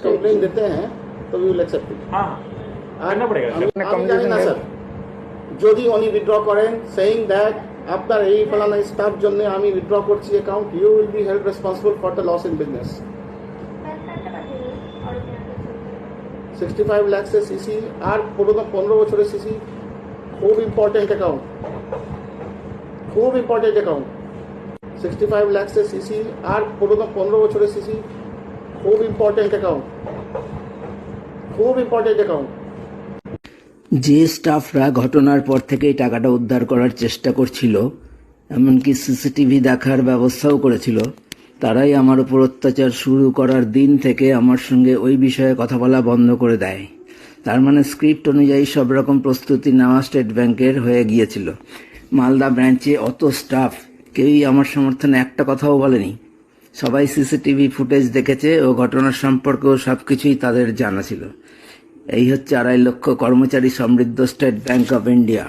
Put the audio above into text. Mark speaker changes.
Speaker 1: Complain देते हैं तो वी विल एक्सेप्ट इट।
Speaker 2: हाँ करना पड़ेगा
Speaker 1: আমি জানি না স্যার, যদি উনি উইথড্র করেন সেইং দ্যাট আপনার এই ফলানা স্টাফ জন্য আমি উইথড্র করছি account, you will be held responsible for the loss in business. 65 lakhs এর সিসি আর পুরোনো 15 বছরের সিসি, খুব ইম্পর্টেন্ট অ্যাকাউন্ট, খুব ইম্পর্টেন্ট অ্যাকাউন্ট। 65 lakhs এর সিসি আর পুরোনো 15 বছরের সিসি, খুব ইম্পর্টেন্ট অ্যাকাউন্ট, খুব ইম্পর্টেন্ট অ্যাকাউন্ট।
Speaker 3: যে স্টাফরা ঘটনার পর থেকেই টাকাটা উদ্ধার করার চেষ্টা করছিল, এমনকি সিসিটিভি দেখার ব্যবস্থাও করেছিল, তারাই আমার উপর অত্যাচার শুরু করার দিন থেকে আমার সঙ্গে ওই বিষয়ে কথা বলা বন্ধ করে দেয়। তার মানে স্ক্রিপ্ট অনুযায়ী সব রকম প্রস্তুতি নেওয়া স্টেট ব্যাংকের হয়ে গিয়েছিল। মালদা ব্রাঞ্চে অত স্টাফ, কেউই আমার সমর্থনে একটা কথাও বলেনি। সবাই সিসিটিভি ফুটেজ দেখেছে ও ঘটনার সম্পর্কেও সবকিছুই তাদের জানা ছিল। এই হচ্ছে 2.5 লক্ষ কর্মচারী সমৃদ্ধ স্টেট ব্যাংক অফ ইন্ডিয়া।